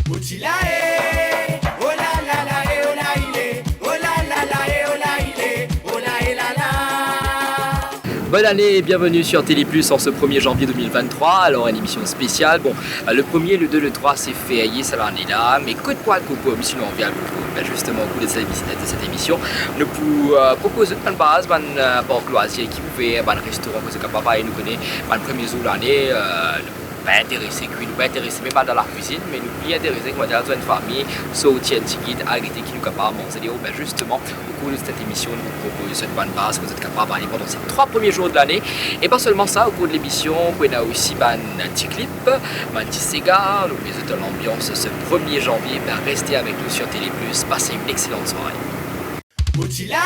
Moutilae, oh la la la, eh, oh la il est, oh la la la, eh, oh la il est, oh la et la la. Bonne année et bienvenue sur Télé Plus en ce 1er janvier 2023. Alors une émission spéciale. Bon, le 1er, le 2, le 3 c'est fait, ça l'en est là. Mais que de quoi le coucou, sinon on vient justement au cours de cette émission. Nous vous proposons une base, un bar loisir qui pouvait, un restaurant que c'est papa et nous connaît, un premier jour de l'année. Pas intéressé, nous pas intéressé même pas dans la cuisine, mais nous plus intéressé comme dans une famille, sautier, ticket, arrêter qui nous capable. Bon, c'est-à-dire justement au cours de cette émission, nous vous proposons une bonne base que vous êtes capable d'aller pendant ces 3 premiers jours de l'année. Et pas seulement ça, au cours de l'émission, vous avez aussi un petit clip, un petit cigare, nous les de l'ambiance ce 1er janvier. Restez avec nous sur Télé Plus, passez une excellente soirée. Moutilae,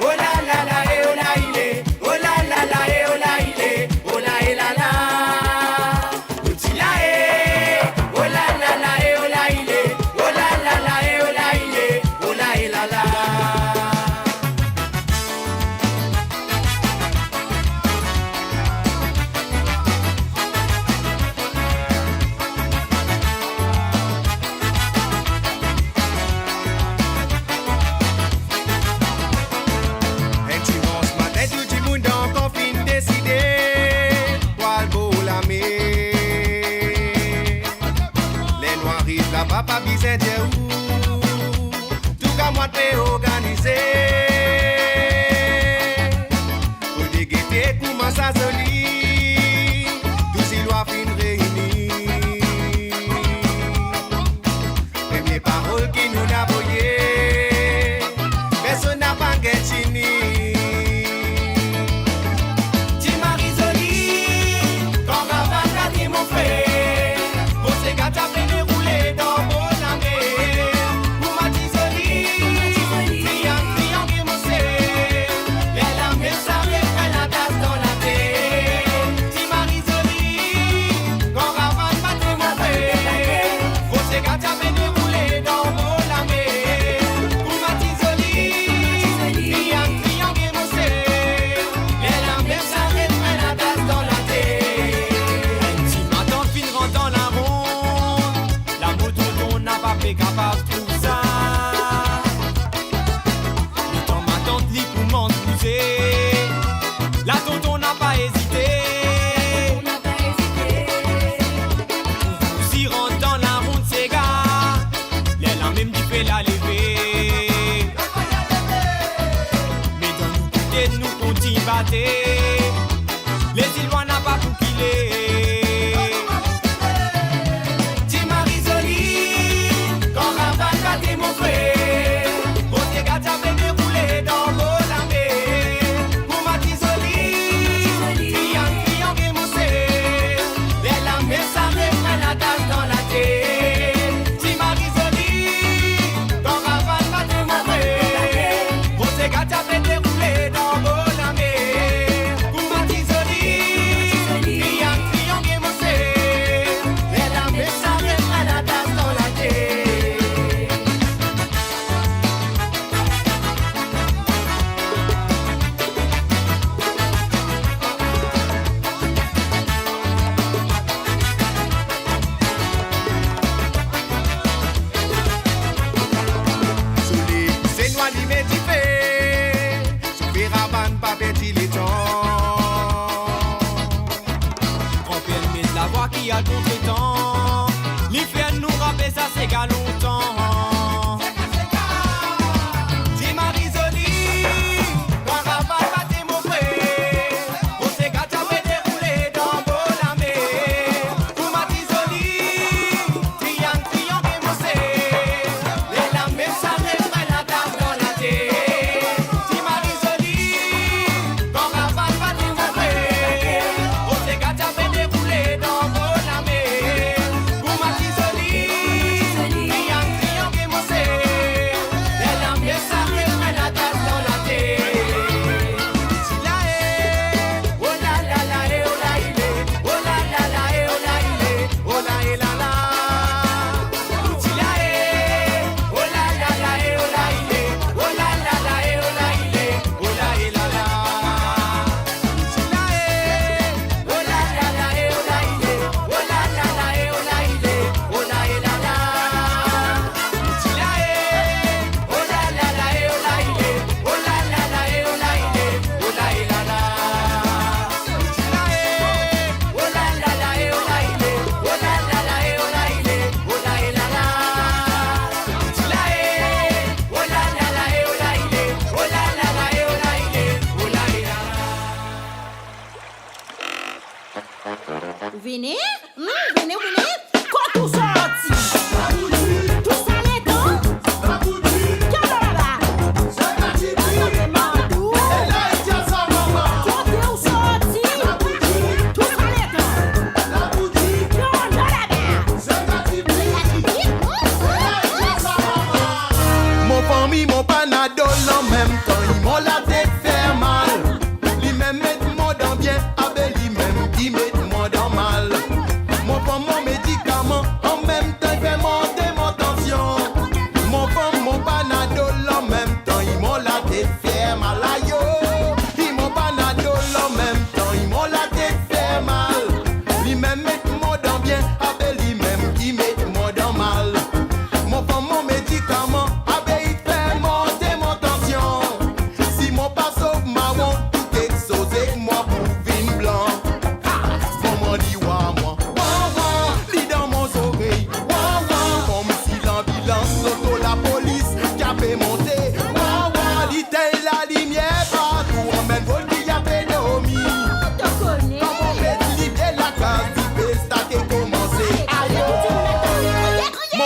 oh la la la, eh, oh la il est, oh la la la, eh, oh la il est, oh la et la la. Papa Bizet où tout comme moi t'es organisé pour dégueter comment ça se lit tout si loi fin réunis même les paroles qui nous n'avoyé personne n'a pas guetchini capable tout ça. Le temps ma tante lit pour m'entouser. La tonton n'a pas hésité. Vous y rentre dans la ronde, ces gars. Elle a même dit fait la lever. Mais dans nous côté, nous continue battre. Les îles n'a pas pour qu'il est.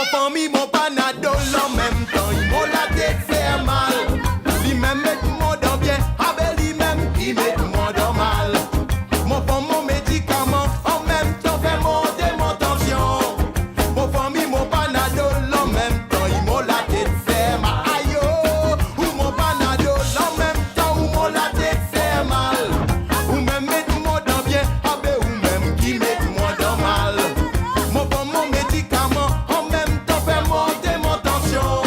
Mon famille, mon panadol en même temps, ils m'ont la tête fait mal. Ils m'aiment mettre mon dans bien, ah ben ils m'aiment, ils mettent mon dans mal. Mon femme, mon médicament, en même temps fait monter mon tension. Mon famille, mon panadol en même temps, ils m'ont la tête fait mal. Aïe oh, ou mon panadol en même temps, ou m'ont la tête fait mal. Ou même mettre mon dans bien, ah ben ou même qui mettent mon dans mal. Mon femme, mon médicament, en même temps fait monter mon tension.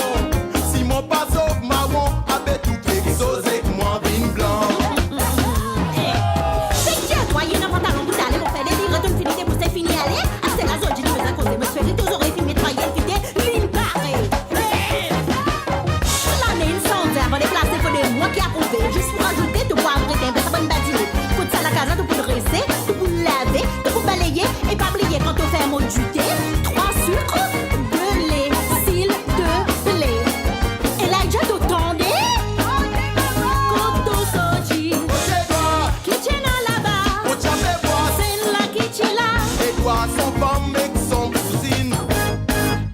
Si mon pas sauve marron, ah ben tout exauce avec moi vin blanc. C'est que tu as croyé dans pantalon pour aller pour faire des livres, tu finis pour c'est fini aller. Ah, c'est la zone, j'ai dit, vous avez causé, monsieur, j'ai toujours filmé, travaillé, fité, ligne parée. L'année, une sonde, avant de placer, faut des mois qui a prouvé. Juste pour ajouter, tu pourras arrêter, mais ça va me badiner. Faut ça la casa, tu peux le rincer, tu peux le laver, tu peux balayer, et pas oublier quand tu fais un mot du thé. 3 sucres, 2 lait, s'il te plaît. Et là, j'ai tout tendé. Koto soji. C'est toi, Kitchen là-bas, on t'a fait voir. c'est la kitchen là. Et toi, son femme avec son cousine.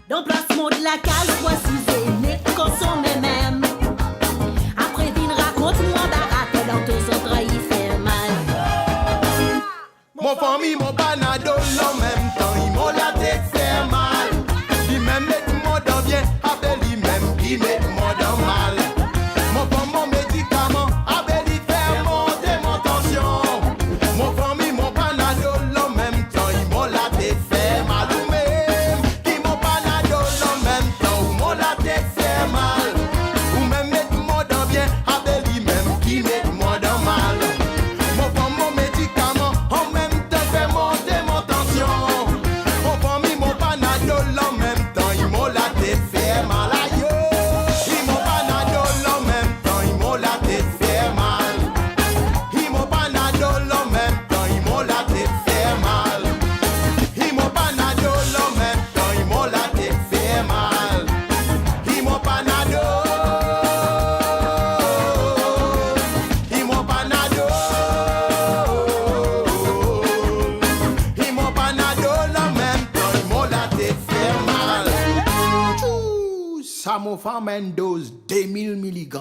Dans placement de la case, voici les consommer même. Après, vin raconte-moi baraque, dans tout son trahi fait mal. Mon famille, mon panadol en même temps, ils m'ont la tête fait mal. Ils m'aiment mettre mon dans bien, ah ben ils m'aiment, ils mettent mon dans mal. Mon femme, mon médicament, ah ben ils fait monter mon tension. Mon famille, mon panadol en même temps, ils m'ont la tête fait mal. Ou même, qui mon panadol en même temps, ou m'ont la tête fait mal. Ou même mettre mon dans bien, ah ben ils m'aiment, ils mettent mon dans mal. Mon femme, mon médicament, en même temps fait monter mon tension. Mon famille, mon panadol en même temps, ils m'ont la tête fait mal. Aïe, ils m'ont panadol en même temps, ils m'ont la tête fait mal. Ils m'ont panadol en même temps, ils m'ont la tête fait mal. Ils m'ont panadol en même temps, ils m'ont la tête fait mal. Ils m'ont panadol. Ils m'ont panadol. Ils m'ont panadol en même temps, ils m'ont la tête fait mal. Tchou, ça m'a fait une dose 2000 mg.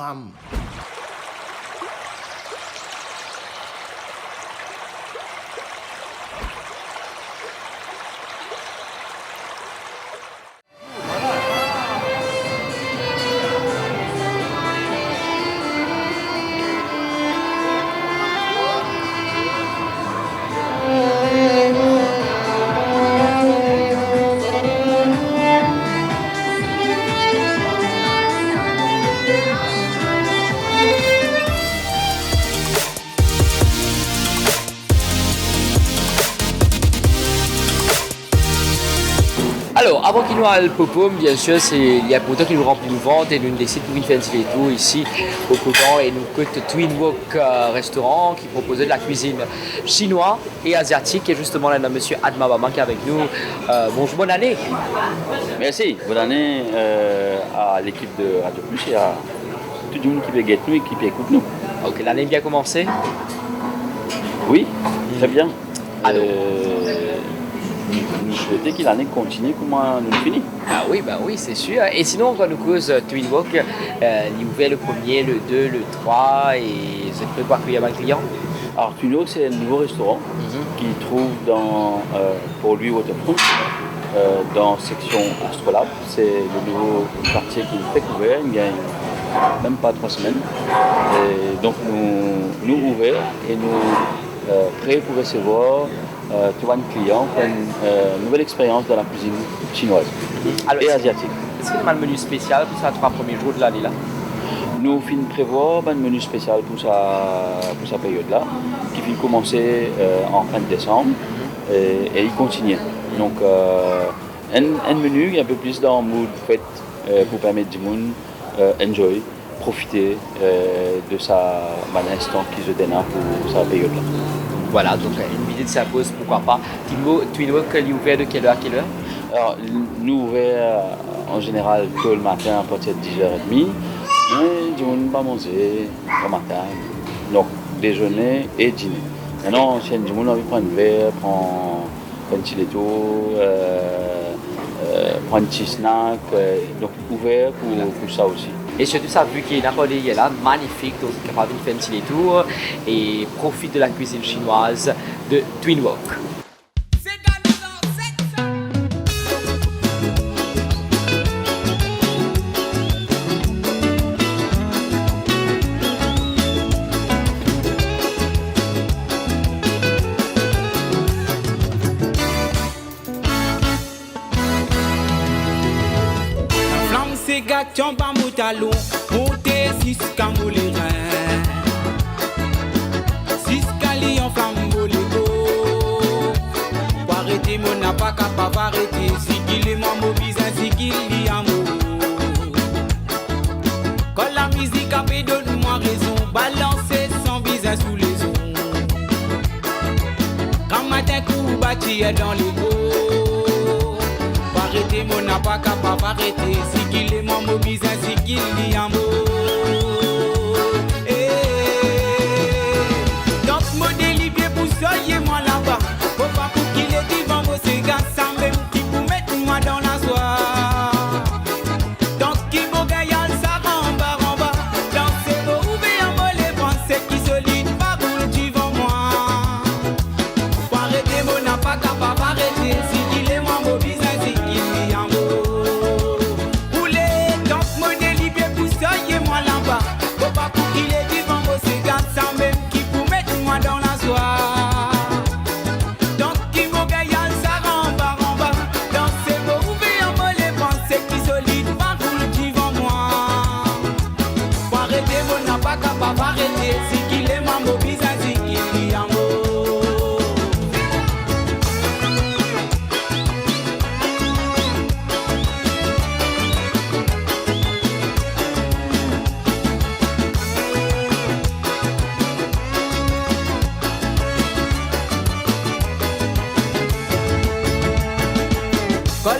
Alors, avant qu'il nous aille le popom, bien sûr, il y a pour toi qui nous remplit de vente et nous décide pour y faire les tours ici au Copan et nous coûte Twin Walk restaurant qui proposait de la cuisine chinoise et asiatique. Et justement, là, on a monsieur Adma Bama qui est avec nous. Bonjour, bonne année. Merci, bonne année à l'équipe de Radio Plus et à tout le monde qui veut nous et qui écoute nous. Ok, l'année est bien commencée. Oui, très bien. Alors. Nous souhaitons que l'année continue comme nous finit. Ah oui, bah oui, c'est sûr. Et sinon, on nous cause Twin Walk, il ouvert le 1er, le 2, le 3 et vous êtes prêt pour accueillir un client? Alors Twin Walk, c'est un nouveau restaurant qui trouve dans pour lui Waterfront, dans section Astrolabe. C'est le nouveau quartier qui est découvert, il y a même pas 3 semaines. Et donc nous ouverts et nous prêts pour recevoir tout un client pour une nouvelle expérience dans la cuisine chinoise et asiatique. Est-ce qu'il y a un menu spécial pour ces 3 premiers jours de l'année là? Nous finissons prévoir un menu spécial pour sa période-là, qui finit commencer en fin décembre et il continue. Donc un menu qui est un peu plus dans le mood fête pour permettre du monde enjoy, profiter de sa instant qui se donne pour sa période-là. Voilà, donc une visite s'impose, pourquoi pas. Twin Walk, il est ouvert de quelle heure à quelle heure? Alors, nous ouvrons en général tôt le matin à partir de 10h30, mais du monde va manger le matin, donc déjeuner et dîner. Maintenant, si du monde a envie de prendre un verre, prendre un petit letto, prendre un petit snack, donc ouvert pour ça aussi. Et surtout ça, vu qu'il y a une là, magnifique, donc capable de faire un petit détour et profite de la cuisine chinoise de Twin Wok. Gâteau bas moutalon, monté 6 camoulirin 6 cali en flamme bolego. Pour arrêter mon n'a pas capable arrêter. Si qu'il est moi mobile, si qu'il y a mot. Quand la musique a fait donne-moi raison, balancer sans visa sous les ondes. Quand matin coup bâti dans l'ego. Arrêtez mon n'a pas capable arrêter. Si qu'il est mon mobile, si qu'il y a mot. Donc modèle bien pour soyez moi là-bas. Faut pas pour qu'il est devant vos ségas sans même qui vous mettre moi dans la soie. Donc qui vous gagne ça en bas. Dansez vos ouvriers en mot les pensées qui solide pas pour devant moi. Faut arrêter mon n'a pas capable arrêter. Si qu'il est mon mobile.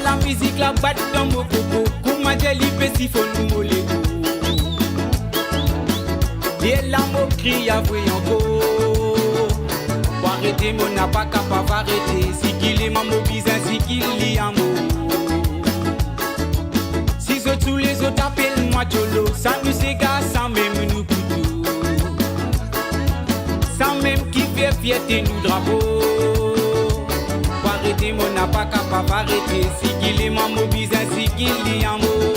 La musique la batte dans mon coco, comment j'ai libéré si faut nous moller. Et la moquerie a vu encore. Pour arrêter mon n'a pas capable arrêter. Si qu'il est ma mobile, si qu'il y a mot. Si tous les autres appellent moi Cholo, ça nous égare sans même nous couteau. Sans même qui fait fierté nous drapeau. Arrêtez mon n'a pas capable arrêter. Si qu'il est mon mobile, si qu'il y a mot.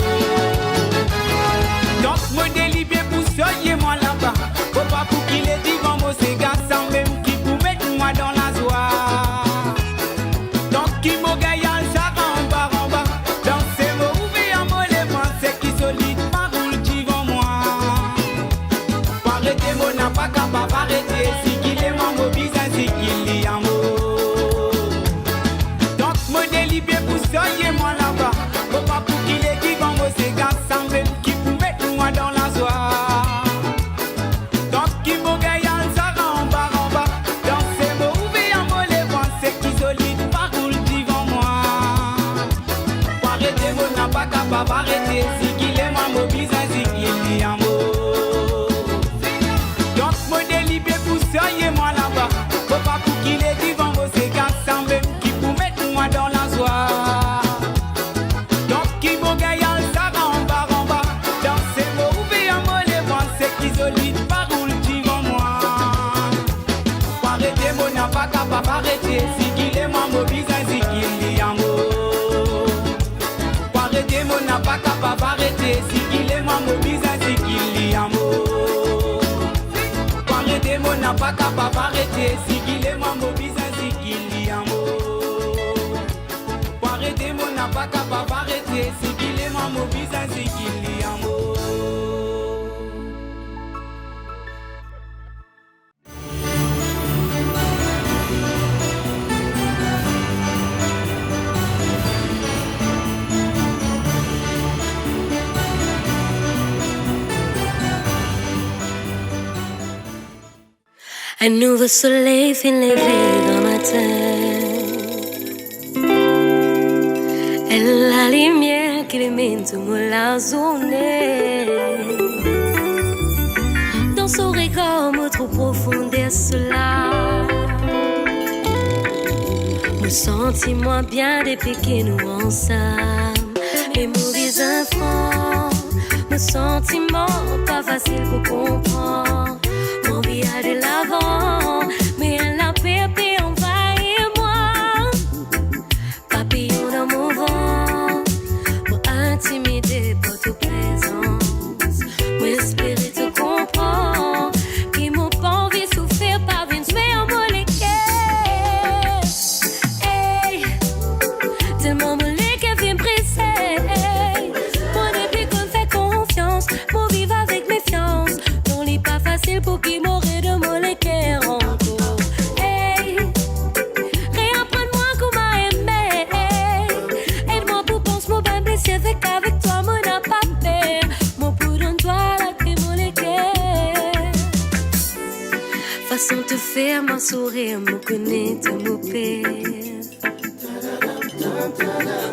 Donc modèle bien pour soyez moi là-bas. Faut pas pour qu'il est devant vos ségas sans même qui vous mettre moi dans la joie. Donc qui m'au gagne ça en bas. Dansez vos ouvriers en mot les pensées qui solide pas roule devant moi. Arrêtez mon n'a pas capable arrêter. Si qu'il est mon mobile, si qu'il y a mot. Bien pour soyez moi là-bas. Faut pas pour qu'il est vivant vos ségas sans même qui vous mettre moi dans la joie. Donc qui vous gagne ça en bas. Dansez vos ouvriers en mot les pensées qui solide pas roule devant moi. Arrêtez vous n'a pas capable arrêter. Si qu'il est moi mobile, si qu'il y a mot. Donc modèle bien pour soyez moi là-bas. Faut pas pour qu'il est vivant vos ségas sans même qui vous mettre moi dans la donc qui vous gagne ça en bas. Dansez vos ouvriers en mot les pensées qui solide pas roule devant moi. Arrêtez mon n'a pas capable arrêter. Si qu'il est mon mobile, si qu'il y a mot. Arrêtez mon n'a pas capable arrêter. Si qu'il est mon mobile, si qu'il y a mot. Arrêtez mon n'a pas capable arrêter. Si qu'il est mon mobile, si qu'il y a mot. Arrêtez mon n'a pas capable arrêter. Si qu'il est mon mobile, si qu'il y a mot. Un nouveau soleil vient lever dans ma tête. Et la lumière qui illumine toute la journée. Dans son regard, me trop profond et cela. Me sentis moins bien depuis que nous ensemble. Les mauvais enfants, nos sentiments, pas facile pour comprendre. Mon vie a de l'avant, mais elle a pépé envahir moi. Papillon dans mon vent, pour intimider votre présence. Moi espérer te comprendre, qui m'ont pas envie de souffrir par une sphère molécule. Hey, tellement molécule vient briser. Moi depuis qu'on fait confiance, mon vivre avec méfiance. Non, il pas facile pour qui m'aurait de molécule encore. Hey, réapprends-moi comment aimer. Aide-moi pour penser mon bain blessé avec toi, mon n'a pas peur. Mon pour dans toi la clé molécule. Façon te faire mon sourire, me connaître mon père.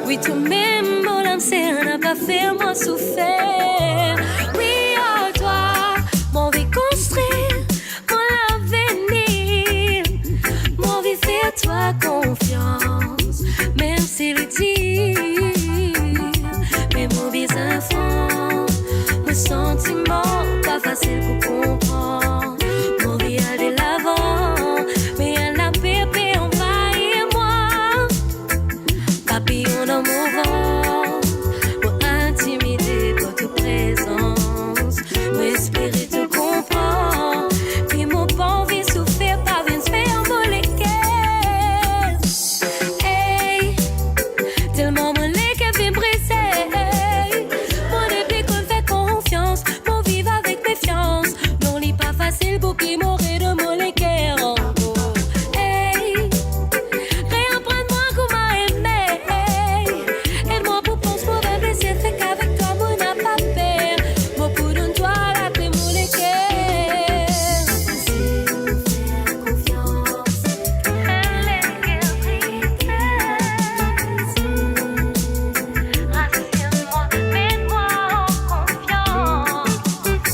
Oui, toi-même, mon lancer, n'a pas fait moi souffrir. Oui, oh, toi, mon vie construire, mon avenir. Mon vie faire toi confiance, même si le dire. Mais mon vie enfant, mes sentiments, pas facile pour comprendre. Mon vie a de l'avant, mais elle a pépé envahir moi. Papillon dans mon vent, pour intimider votre présence. Moi espérer te comprendre, qui m'ont pas envie de souffrir par une sphère molécule. Hey, tellement molécule vient briser. Moi depuis qu'on fait confiance, mon vivre avec méfiance. Non, il pas facile pour qui m'aurait de molécule encore. Hey, réapprends-moi comment aimer. Aide-moi pour penser mon bain blessé, fait qu'avec toi, mon n'a pas peur. Mon pour dans toi, la clé molécule. Faire confiance. Rassure-moi, mets-moi en confiance.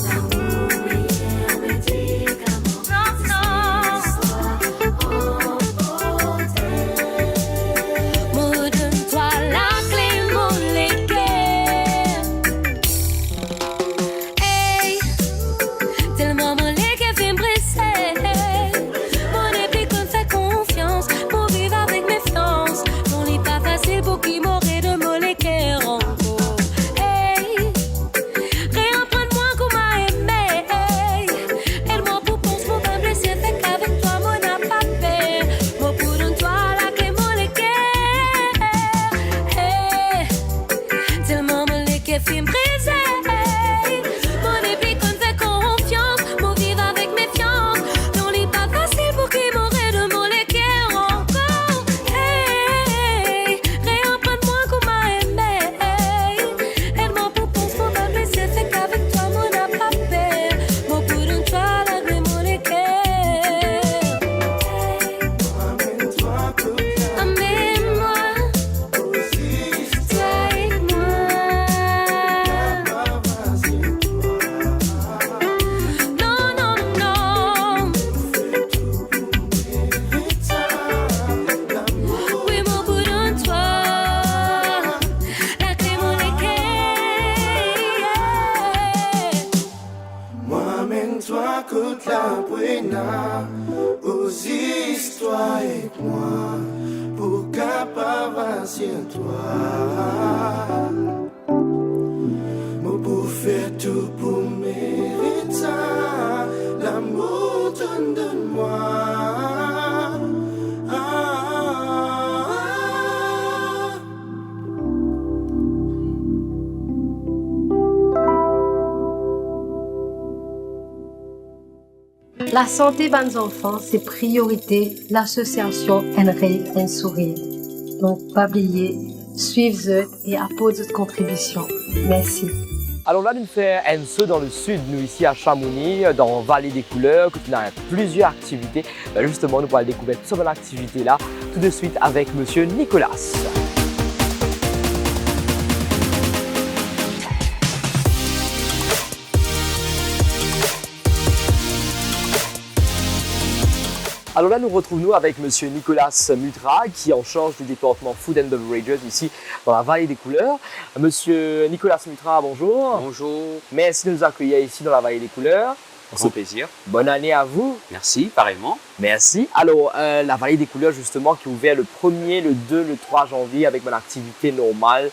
L'amour, meilleur médicament. Non, me donne-toi la clé molécule. Hey, tellement molécule vient briser. Mon depuis qu'on fait confiance, pour vivre avec méfiance. Non, il pas facile pour qui m'aurait de molécule encore. Hey, réapprends-moi comment aimer. Aide-moi pour penser mon bain blessé, fait qu'avec toi, mon n'a pas peur. Mon pour dans toi, la clé molécule. Hey, tellement molécule vient briser. Mon depuis qu'on fait confiance, mon vivre avec méfiance. Non, il pas facile pour qui m'aurait de molécule encore. Hey, réapprends-moi comment aimer. Aide-moi pour penser mon bain blessé, fait qu'avec toi, mon n'a pas peur. Mon pour dans toi, la clé molécule. Amène-moi, toi et moi. Non, non, non. Oui, mon pour dans toi, la clé molécule. Moi-même-toi, côte la buena, aux histoires avec moi, pour capable sur toi. Moi, pour faire tout pour mériter l'amour, donne-moi. La santé des enfants, c'est priorité l'association Enraye un sourire. Donc, pas oublier, suivez-eux et apportez votre contribution. Merci. Alors là, nous faisons un saut dans le sud, nous ici à Chamonix, dans Vallée des Couleurs, que nous avons plusieurs activités. Justement, nous allons découvrir toute cette activité-là tout de suite avec Monsieur Nicolas. Alors là, nous retrouvons avec monsieur Nicolas Mutra, qui est en charge du département Food and Beverages ici dans la Vallée des Couleurs. Monsieur Nicolas Mutra, bonjour. Bonjour. Merci de nous accueillir ici dans la Vallée des Couleurs. Grand plaisir. Bonne année à vous. Merci, pareillement. Merci. Alors, la Vallée des Couleurs, justement, qui est ouverte le 1er, le 2, le 3 janvier avec mon activité normale.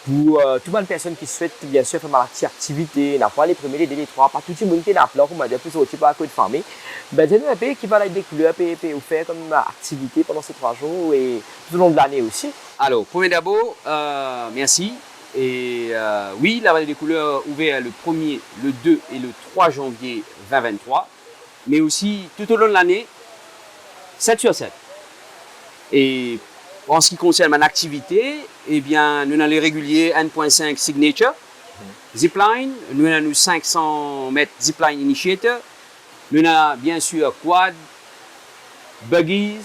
Pour toute bonne personne qui souhaite bien sûr faire ma activité, n'a pas les premiers, les 2, les 3, pas tout le monde qui n'a pas, comme on dit, plus au type à côté de famille. Ben, j'ai un peu qui va des couleurs, ou faire comme activité pendant ces 3 jours et tout au long de l'année aussi. Alors, premier d'abord, merci. Et oui, la Vallée des Couleurs ouvert le 1er, le 2 et le 3 janvier 2023, mais aussi tout au long de l'année, 7 sur 7. Et en ce qui concerne mon activité, eh bien, nous avons les réguliers 1.5 Signature, Zipline, nous avons 500 mètres Zipline Initiator, nous avons bien sûr Quad, Buggies,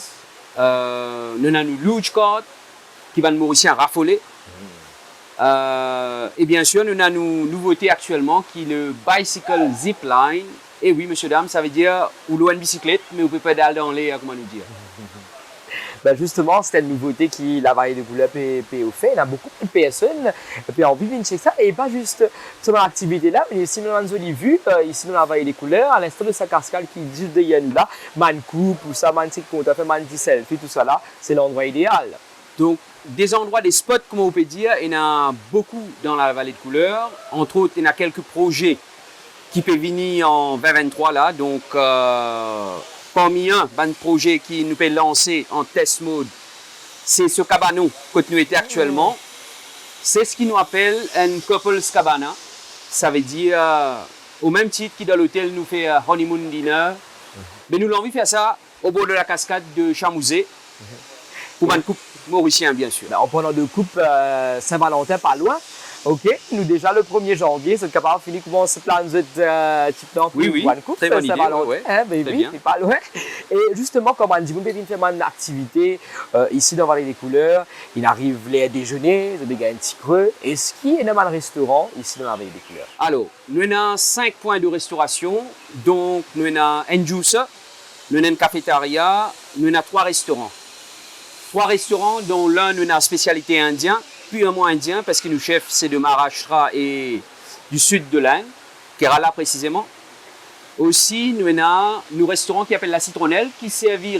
nous avons Luge Cart, qui va nous Mauricien raffoler. Et bien sûr, nous avons une nouveauté actuellement qui est le Bicycle Zipline. Et oui, monsieur, dame, ça veut dire ou l'eau une bicyclette, mais vous pouvez pédaler dans l'air, comment nous dire. Ben justement, c'était une nouveauté qui la Vallée des Couleurs fait. Il y a beaucoup de personnes qui ont envie de venir ça. Et pas juste sur l'activité là, mais aussi nous avons une vue ici dans la Vallée des Couleurs, à l'instant de sa cascade qui est juste derrière nous là, man coupe ou ça, man tic compte, fait man selfie, tout ça là, c'est l'endroit idéal. Donc, des endroits, des spots, comme on peut dire, il y en a beaucoup dans la Vallée de Couleurs. Entre autres, il y a quelques projets qui peuvent venir en 2023 là. Donc, parmi un projet qui nous peut lancer en test mode, c'est ce cabanon que nous était actuellement. C'est ce qui nous appelle un couples cabana. Ça veut dire, au même titre que dans l'hôtel nous fait honeymoon dinner, mais nous l'envie de faire ça au bord de la cascade de Chamouzé, pour un couple mauricien bien sûr. Ben, en prenant de coupe Saint-Valentin pas loin. Ok, nous déjà le 1er janvier, c'est capable de finir comment se plan de type d'emploi oui, pour une coupe. très bonne idée, ouais, hein, ben, oui, c'est pas loin. Et justement, comme on dit, vous pouvez faire une activité ici dans Vallée des Couleurs. Il arrive les déjeuners, il y a un petit creux. Est-ce qu'il y a un restaurant ici dans la Vallée des Couleurs? Alors, nous avons 5 points de restauration. Donc, nous avons un juice, nous avons une cafétéria, nous avons 3 restaurants. 3 restaurants dont l'un nous a une spécialité indienne, purement indien parce que nos chefs c'est de Maharashtra et du sud de l'Inde, Kerala précisément. Aussi nous avons nos restaurants qui appellent la citronnelle qui servit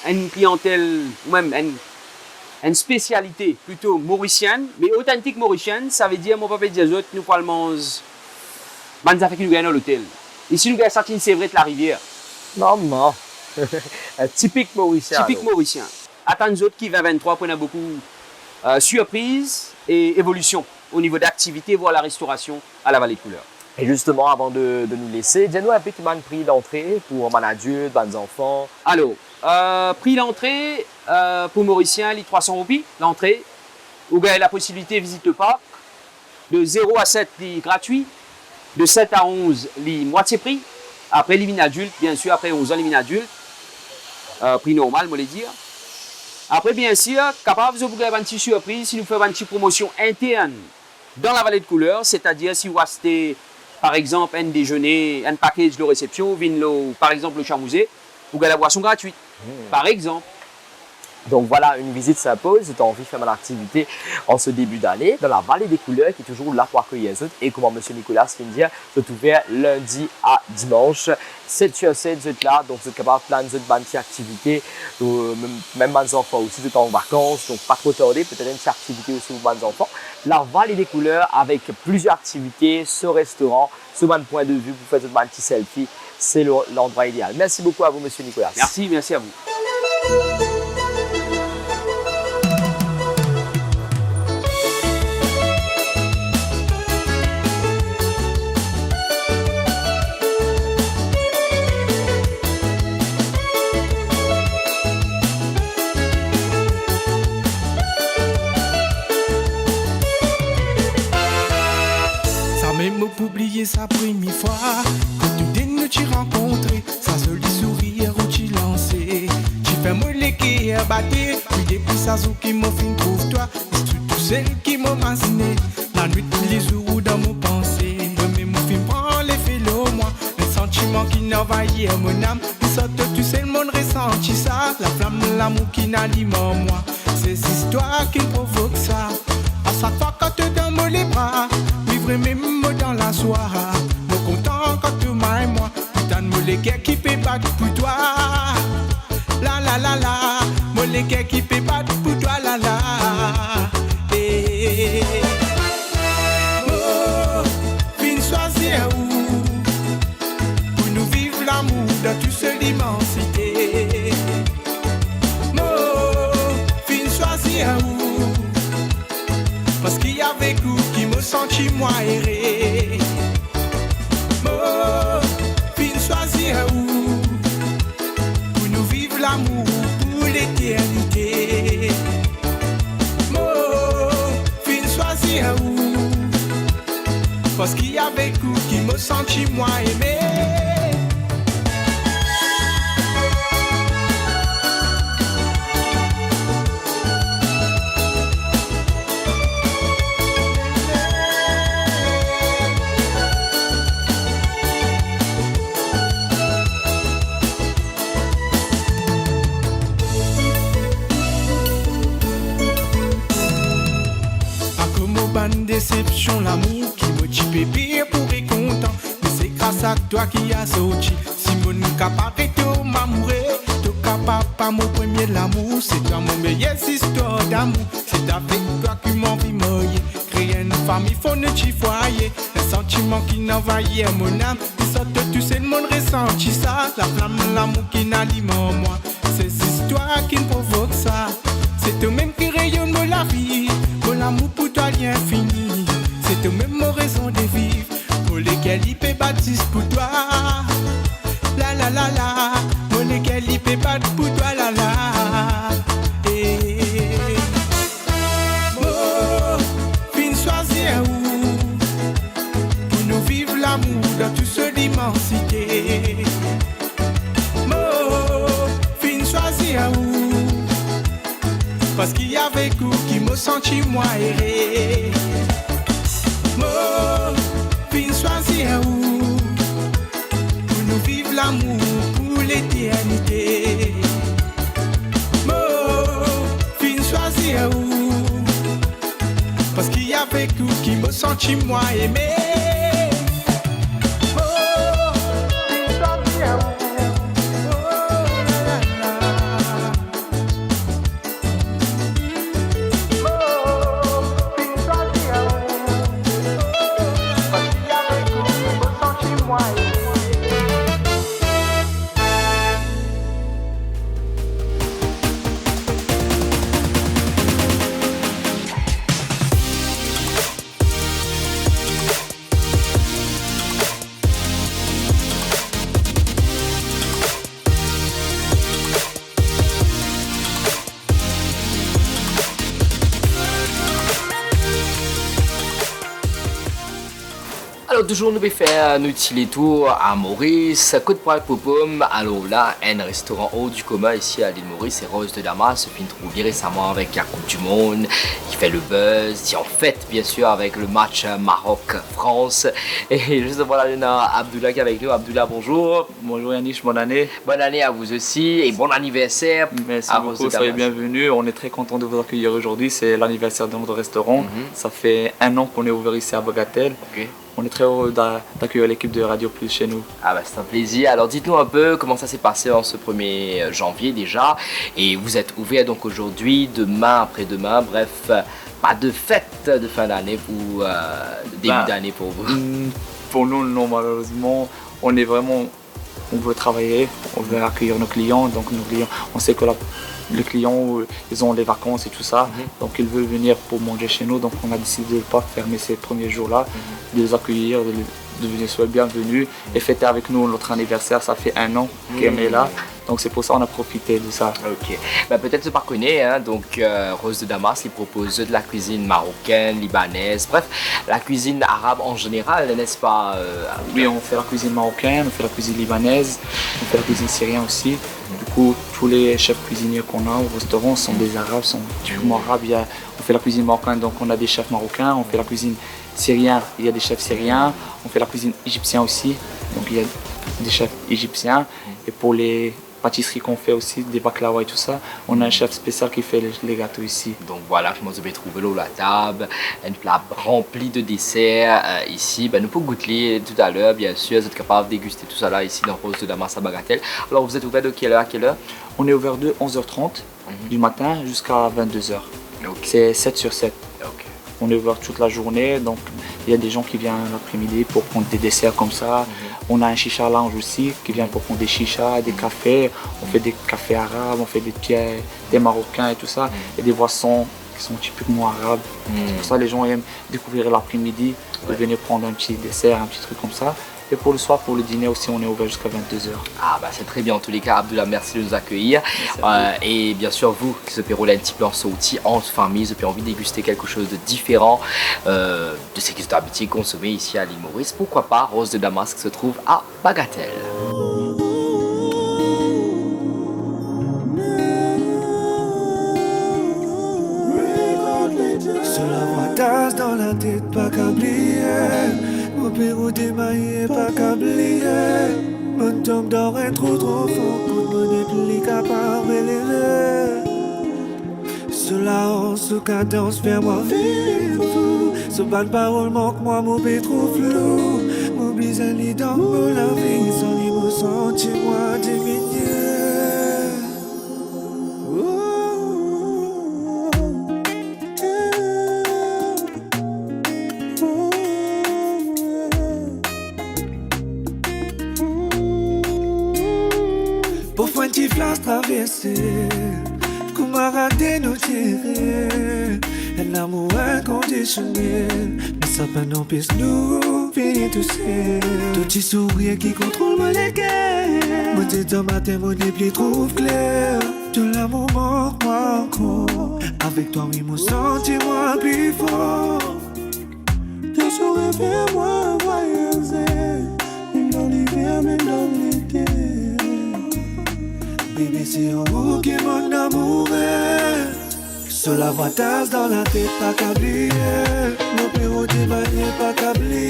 une clientèle ou même une spécialité plutôt mauricienne, mais authentique mauricienne, ça veut dire mon papa dit aux autres nous parlons manza fait que nous gagnons l'hôtel. Ici nous gagnons certaines c'est vrai de la rivière. Non. Typique mauricien. Typique mauricien. Attends nous autres qui 2023 prennent beaucoup surprise et évolution au niveau d'activité, voire la restauration à la Vallée de Couleurs. Et justement, avant de nous laisser, dis-nous un peu qui m'a un prix d'entrée pour un adulte, des enfants. Alors, prix d'entrée pour Mauricien, les 300 roupies, l'entrée. Vous avez la possibilité de visiter le parc. De 0 à 7, les gratuits. De 7 à 11, les moitié prix. Après, les mini adultes, bien sûr, après 11 ans, les mini adultes. Prix normal, je voulais dire. Après, bien sûr, capable de vous faire une petite surprise si nous faisons une petite promotion interne dans la Vallée de Couleurs, c'est-à-dire si vous achetez, par exemple, un déjeuner, un package de réception, par exemple, le Chamouzé, vous avez la boisson gratuite, par exemple. Donc voilà, une visite s'impose, j'ai envie de faire mon activité en ce début d'année dans la Vallée des Couleurs qui est toujours là pour accueillir les autres. Et comme M. Nicolas vient de dire, c'est ouvert lundi à dimanche, 7 sur 7, vous êtes là, donc vous êtes capable de plein de activités, même les enfants aussi, vous êtes en vacances, donc pas trop tardé, peut-être une petite activité aussi pour les enfants. La Vallée des Couleurs avec plusieurs activités, ce restaurant, ce point de vue, vous faites un petit selfie, c'est l'endroit idéal. Merci beaucoup à vous, M. Nicolas. Merci à vous. Même pour oublier sa première fois, quand tu t'es tu rencontré, sa jolie sourire où tu lancé, tu fais moller qui est battu, puis depuis sa zou qui m'a fait trouve toi, c'est tout celle qui m'a massiné, la nuit tous les jours dans mon pensée, mais mon film prend les fils au moi, les sentiments qui n'envahissent mon âme, sorte, tu sais, le monde ressentit ça. La flamme de l'amour qui n'anime en moi. C'est cette histoire qui provoque ça. À chaque fois quand tu donnes les bras, vivre même mots dans la soirée. Me content quand tu m'as et moi. Putain de mots les gars qui peut battre pour toi. La la la la. Mots les gars qui peut battre pour toi. La la. Eh. Oh, fin choisir où pour nous vivre l'amour dans toute cette immensité. Parce qu'il y avait coup qui me sentit moi erré. Oh, fin choisir où pour nous vivre l'amour pour l'éternité. Oh, fin choisir où parce qu'il y avait coup qui me sentit moi aimé. Déception, l'amour qui me tue pire pour être content. Mais c'est grâce à toi qui a sorti. Si mon capable de m'amourer, tu capable pas mon premier de l'amour. C'est toi mon meilleure histoire d'amour. C'est avec toi qui m'envie mouiller. Créer une famille, faut ne t'y foyer. Un sentiment qui n'envahit mon âme. Tu sortes, tu sais, le monde ressentit ça. La flamme, l'amour qui n'alime en moi. C'est cette histoire qui me provoque ça. C'est toi-même qui rayonne la vie. Mon amour pour toi rien fini. C'est toi-même mon raison de vivre. Pour lesquels il peut baptiste pour toi. La la la la. Pour lesquels il peut battre pour toi. La la. Eh. Oh, fin choisir où pour nous vivre l'amour dans toute cette immensité. Oh, fin choisir où parce qu'il y avait coup qui me sentit moi erré. Oh, fin choisir où pour nous vivre l'amour pour l'éternité. Oh, fin choisir où parce qu'il y avait coup qui me sentit moi aimé. Oh, fin choisir où. Alors toujours nous faire un petit tour à Maurice, Côte Poil Popom. Alors là, un restaurant haut du commun ici à l'île Maurice, c'est Rose de Damas, se fait trouver récemment avec la Coupe du Monde, qui fait le buzz, qui en fait bien sûr avec le match Maroc-France. Et justement là, on a Abdullah qui est avec nous. Abdullah, bonjour. Bonjour Yannick, bonne année. Bonne année à vous aussi et bon anniversaire. Merci à beaucoup, soyez bienvenus. On est très content de vous accueillir aujourd'hui. C'est l'anniversaire de notre restaurant. Ça fait 1 an qu'on est ouvert ici à Bagatelle. On est très heureux d'accueillir l'équipe de Radio Plus chez nous. Ah bah c'est un plaisir. Alors dites-nous un peu comment ça s'est passé en ce 1er janvier déjà. Et vous êtes ouvert donc aujourd'hui, demain, après-demain, bref, pas de fête de fin d'année ou de début d'année pour vous. Pour nous, non, malheureusement, on veut travailler, on veut accueillir nos clients. Donc nos clients, on sait que les clients, ils ont les vacances et tout ça, donc ils veulent venir pour manger chez nous. Donc on a décidé de ne pas fermer ces premiers jours-là, de les accueillir, de venir soyez bienvenus et fêter avec nous notre anniversaire. Ça fait 1 an qu'on est là. Donc c'est pour ça qu'on a profité de ça. Ok. Bah, peut-être se pas connaît, hein. Donc Rose de Damas, il propose de la cuisine marocaine, libanaise, bref, la cuisine arabe en général, n'est-ce pas Oui, on fait la cuisine marocaine, on fait la cuisine libanaise, on fait la cuisine syrienne aussi. Du coup, tous les chefs cuisiniers qu'on a au restaurant sont des arabes, sont typiquement arabes. On fait la cuisine marocaine, donc on a des chefs marocains. On fait la cuisine syrienne, il y a des chefs syriens. On fait la cuisine égyptienne aussi. Donc il y a des chefs égyptiens. Et pour les pâtisseries qu'on fait aussi, des baklava et tout ça, on a un chef spécial qui fait les gâteaux ici. Donc voilà comment vous pouvez trouver l'eau la table, un plat rempli de desserts ici. Nous pouvons goûter tout à l'heure, bien sûr, vous êtes capable de déguster tout ça là ici dans Rose de Damas à Bagatelle. Alors vous êtes ouvert de quelle heure à quelle heure? On est ouvert de 11h30 du matin jusqu'à 22h. C'est 7 sur 7. On est ouvert toute la journée, donc il y a des gens qui viennent l'après-midi pour prendre des desserts comme ça. On a un chicha lounge aussi qui vient pour prendre des chichas, des cafés. On fait des cafés arabes, on fait des marocains et tout ça. Et des boissons qui sont typiquement arabes. C'est pour ça que les gens aiment découvrir l'après-midi, de venir prendre un petit dessert, un petit truc comme ça. Et pour le soir, pour le dîner aussi, on est ouvert jusqu'à 22h. Ah c'est très bien en tous les cas, Abdullah, merci de nous accueillir. Et bien sûr, vous qui se pérolez un petit peu en sortie, en famille, vous avez envie de déguster quelque chose de différent de ce qui est habitué à consommer ici à l'île Maurice, pourquoi pas Rose de Damas qui se trouve à Bagatelle. Cela voit tasse dans la tête, pas qu'oublier. Mon pérou démaillé, pas qu'oublier. Mon tombe d'or est trop fort pour me plus capable d'élever. Cela en sous cadence vers moi vivre fou. Ce bas de parole manque moi, mon père trop flou. Mon bisali dans la vie, sans lui me sentir moi diminuer. Traverser, camarade nous tirer, un amour inconditionnel, mais ça pas n'empêche nous finir tout seul. Tout petit sourire qui contrôle mon légué, mon tête dans ma tête, mon début trouve clair. Tout l'amour manque moi encore, avec toi oui mon sentiment plus fort. Tu saurais faire moi voyager, même dans l'hiver, même dans l'été. Baby, c'est un mot qui m'en amourait. Cela va tasse dans la tête, pas qu'oublier. Mon pérou démaillé, pas qu'oublier.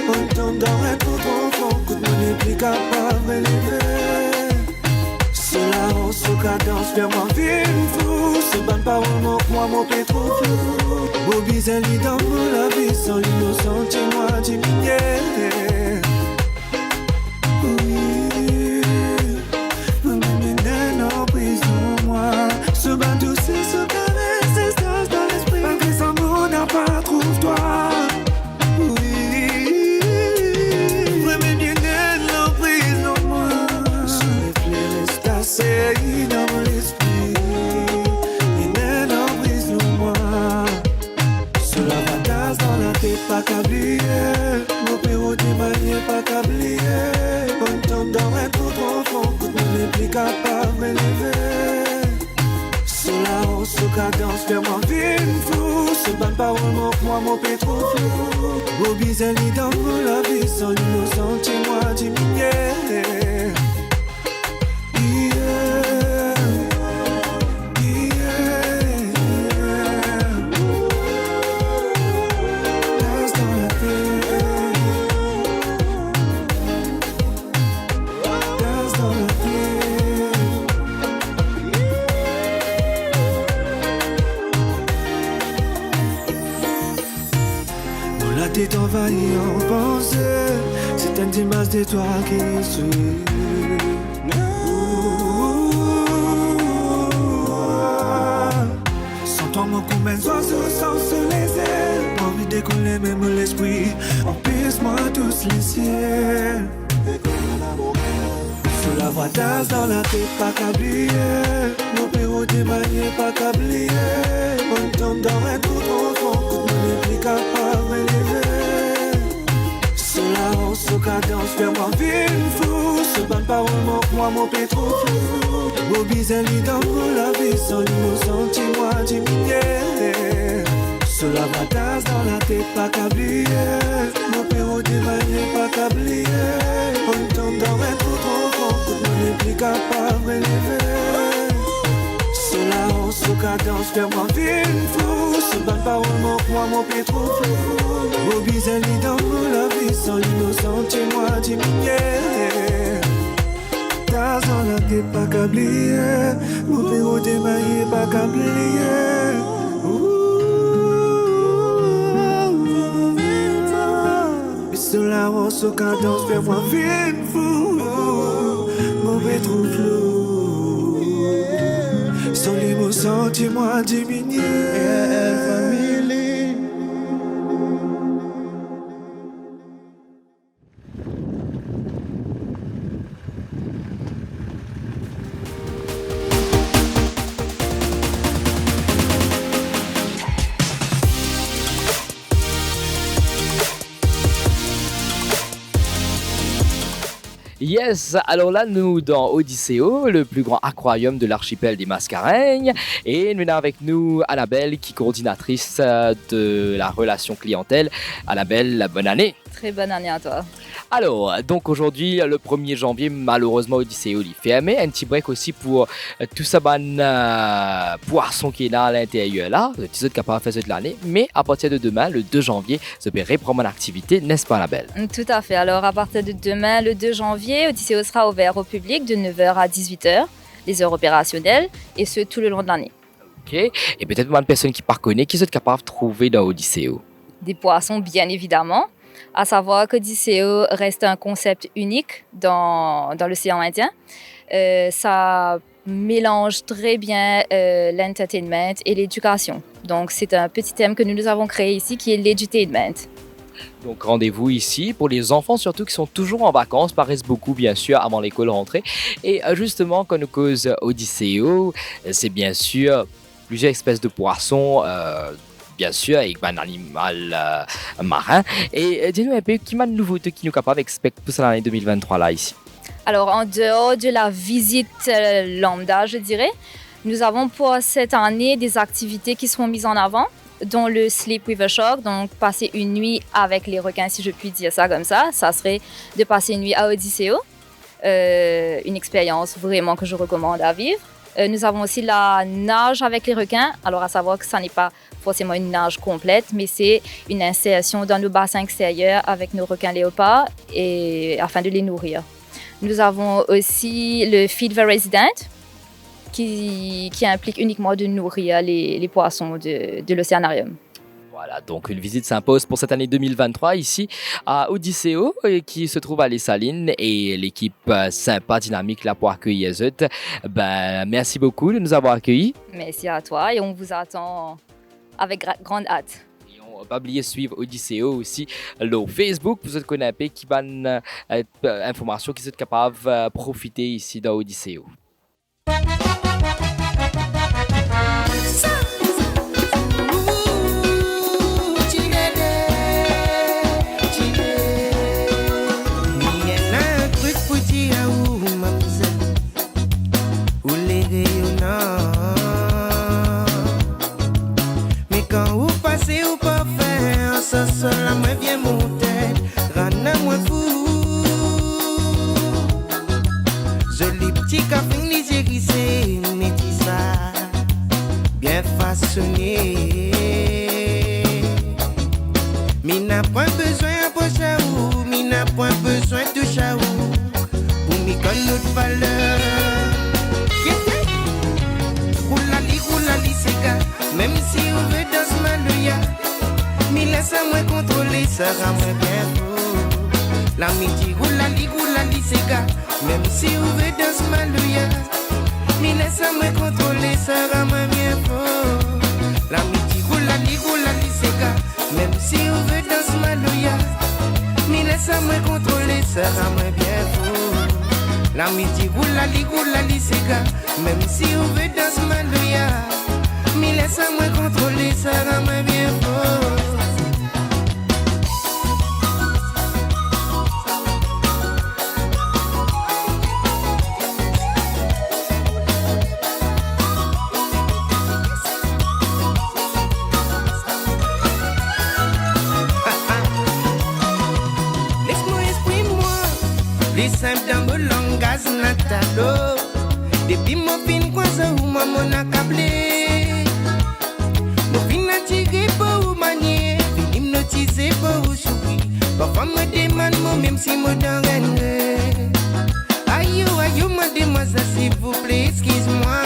On tombe dans un trop profond, que mon n'est plus capable d'élever. Cela en sous cadence, vers moi vive fou. Ce ban parole manque moi, mon père trop flou. Beau bizarre, dans la vie, sans l'innocent, tu moi diminuer. Ce bain douce et ce caresse, ce stage dans l'esprit. Malgré ça, mon n'a pas trouve-toi. Oui, vraiment bien l'emprise en moi. Ce reflet reste assez dans mon esprit. Une emprise en moi. Cela va tasse dans la tête, pas qu'oublier. Mon pérou démaillé, pas qu'oublier. On tombe dans un trou profond, que mon n'est plus capable d'élever. Cela en sous cadence, vers moi vive fou. Ce ban parole manque moi, mon père trop flou. Beau bizarre, dans la vie, sans l'innocent, tu moi diminuer. T'es envahi en pensée, c'est un dimanche d'étoiles qui suit. Sans toi mon coup mène oiseaux sans les ailes. Envie de décoller même l'esprit, empêche-moi tous les ciels. Sous la voix tasse dans la tête, pas qu'oublier. Mon pérou démaillé, pas qu'oublier. On tombe dans un trou profond, que mon n'est plus capable d'élever. Cela en sous cadence, vers moi vive fou. Ce ban parole manque moi, mon père trop flou. Beau bizarre, dans la vie, sans l'innocent, tu moi diminuer. Cela va tasse dans la tête, pas qu'oublier. Mon pérou démaillé, pas qu'oublier. On tombe dans un trou profond, que mon n'est plus capable d'élever. sur la haut, sous cadence, fais-moi vivre fou. Sous bonne parole, mon pied trop flou. Vos bises, dans la vie, sans l'innocent, tu moi, diminué. Ta zone là, t'es pas câblier. Mon bureau démaillé, pas câblier. Sur la haut, sous cadence, fais-moi vivre fou. Mon pied trop flou. Sans l'émotion, tu moi, diminué. Yes, alors là, nous dans Odysseo, le plus grand aquarium de l'archipel des Mascareignes. Et nous avons avec nous Annabelle, qui est coordinatrice de la relation clientèle. Annabelle, bonne année. Très bonne année à toi. Alors, donc aujourd'hui, le 1er janvier, malheureusement, Odysseo est fermé. Un petit break aussi pour tout ça, poisson qui est là à l'intérieur, là. Le petit capable de faire cette l'année. Mais à partir de demain, le 2 janvier, ça peut reprendre mon activité, n'est-ce pas, Annabelle? Tout à fait. Alors, à partir de demain, le 2 janvier, Odysseo sera ouvert au public de 9h à 18h, les heures opérationnelles, et ce, tout le long de l'année. Ok. Et peut-être pour une personne qui ne connaît pas, qui sont capables de trouver dans Odysseo? Des poissons, bien évidemment. À savoir qu'Odysseo reste un concept unique dans l'océan Indien. Ça mélange très bien l'entertainment et l'éducation. Donc, c'est un petit thème que nous avons créé ici qui est l'edutainment. Donc rendez-vous ici pour les enfants surtout qui sont toujours en vacances, paraissent beaucoup bien sûr avant l'école rentrée. Et justement quand nous cause Odysseo, c'est bien sûr plusieurs espèces de poissons, bien sûr avec un animal marin. Et dis-nous un peu, qui m'a de nouveautés qui nous capable d'expecter pour l'année 2023 là ici? Alors en dehors de la visite lambda, je dirais, nous avons pour cette année des activités qui seront mises en avant, dont le Sleep with a Shark, donc passer une nuit avec les requins, si je puis dire ça comme ça. Ça serait de passer une nuit à Odysseo, une expérience vraiment que je recommande à vivre. Nous avons aussi la nage avec les requins, alors à savoir que ça n'est pas forcément une nage complète, mais c'est une insertion dans nos bassins extérieurs avec nos requins léopards et afin de les nourrir. Nous avons aussi le Feed the Resident, qui implique uniquement de nourrir les poissons de l'océanarium. Voilà, donc une visite s'impose pour cette année 2023 ici à Odysseo qui se trouve à Les Salines et l'équipe sympa, dynamique là pour accueillir eux. Merci beaucoup de nous avoir accueillis. Merci à toi et on vous attend avec grande hâte. Et on va pas oublier de suivre Odysseo aussi le Facebook, vous êtes connectés qui bonne information qui sont capables de profiter ici dans Odysseo. La moi vient monter, rana moi fou. Joli petit café nigérisé, métissa, bien façonné. Mi n'a point besoin pour chaou, mi n'a point besoin de chaou, pour mi connaître notre valeur. Roulali, c'est gars, même si on veut dans ce malouya. Mi laisse-moi contrôler, ça rend bien faux. La midi roulali, c'est gars, même si on veut dans ce malouya. Mi laisse-moi contrôler, ça rend bien faux. La midi roulali, c'est gars, même si on veut dans ce malouya. Mi laisse-moi contrôler, ça rend bien faux. La midi roulali, c'est gars, même si on veut dans ce malouya. Mi laisse-moi contrôler, ça rend bien faux. Simple dans mon langage natalo, Depuis mon fin croisé ou maman a câblé. Mon fin attiré pour ou manier. Fin hypnotisé pour ou sourire. Parfois me demande moi même si moi dans rien. Aïe, mademoiselle, s'il vous plaît, excuse-moi.